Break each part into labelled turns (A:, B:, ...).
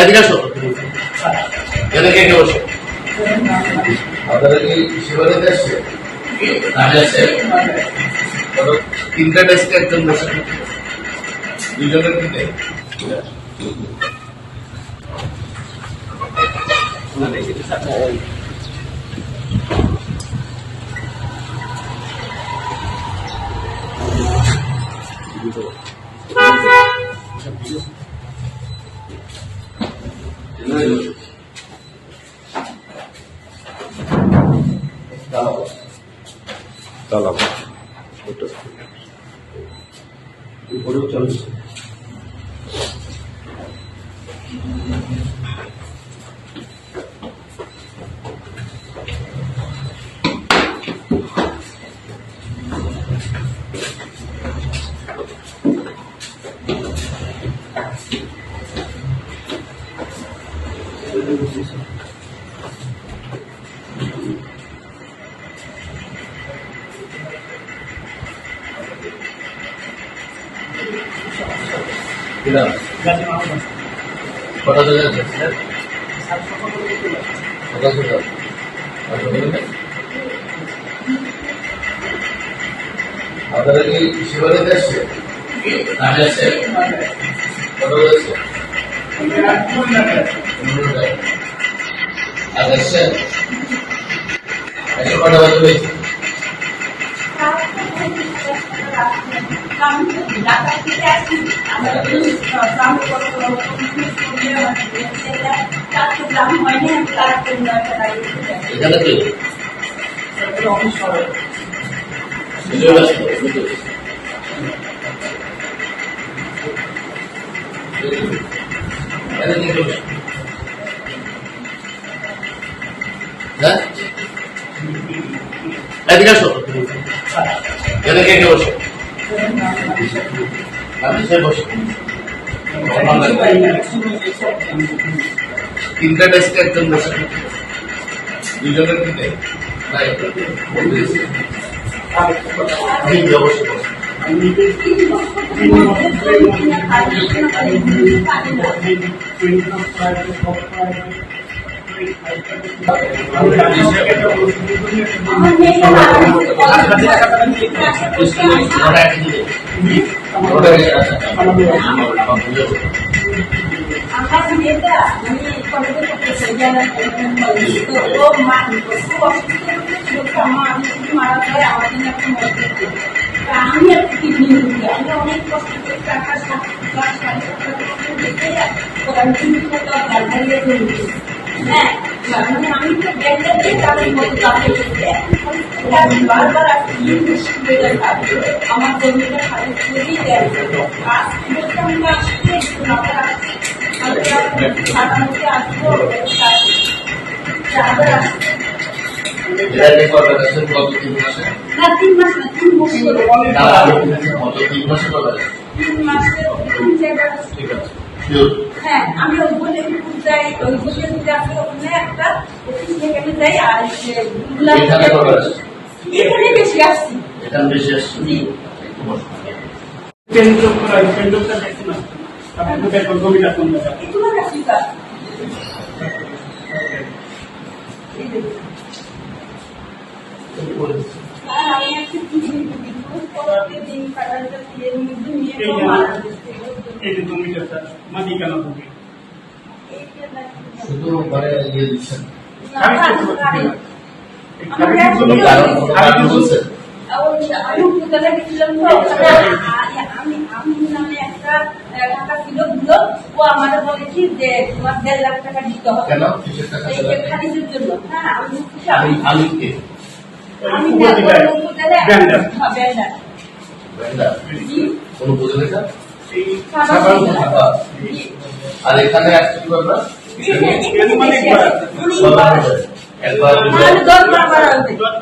A: এদিকে আসো। এদিকে কে বসে? আপনারা কি শিবানীতে আসছে? আমি আসছে। তিনটা ডেস্কে একজন বসে, দুজনের কিনে
B: তালাব
A: উপরেও চলছে। কটা চলে যাচ্ছে? আপনারা কি শিবানীতে আসছে? আমি আসছে। কটা যাচ্ছে? আর আসছেন কটা বাজে হয়েছে? এখানে কি এদিকে আসো। এদিকে কে বসে? আমি সে বসে। তিনটা ডেস্কে একজন বসে, দুজনের কিনে অবশ্যই
C: আমি একটা কিডনি রুগী, আমি অনেক কষ্ট করে টাকা হ্যাঁ মানে আমি তো ব্যাংকে দিয়ে তাদের মতো বারবার আমার জমিটা খালি করেই দেয় কাজ আমরা আসলে সাধারণত আসবো না 3 মাস না 3 বছর
A: 3 মাসে
C: হ্যাঁ আমি ওই বলে যাই ওই বলে আছে ওখানে একটা অফিস থেকে আমি যাই আর এখানে বেশি আসছি তোমার কাছে আমি একটা দিন কাটাটা দিয়ে নিয়ে
A: শুধু মানে ইয়ে দিচ্ছেন
C: আমি উপজেলা গেছিলাম তো আমি নামে একটা টাকা ছিল দিল ও আমাদের বলেছি যে তোমার 1.5 লাখ টাকা দিতে হবে খারিজের জন্য। হ্যাঁ আমি
A: কোন উপজেলা আর এখানে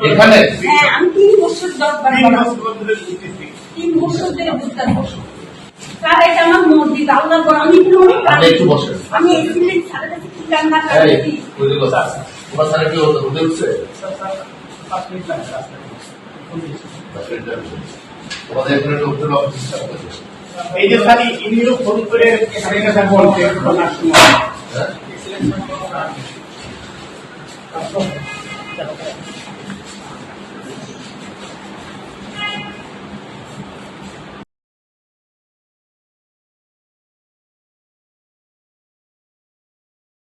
A: এখানে
C: আমি 3 বছর 3 বছর ধরে বুঝতে পারছি স্যার এটা আমার মসজিদ আল্লাহ আমি
A: একটু বসে
C: আমি এই সিলেট স্যারের কাছে কি রান্না করেছি
A: তোমার স্যার কি হোটেল উঠছে তোমাদের এখানে হোটেল অফিস
D: এই যে স্যার ইনিও ফোন করে বলতে
A: হ্যাঁ?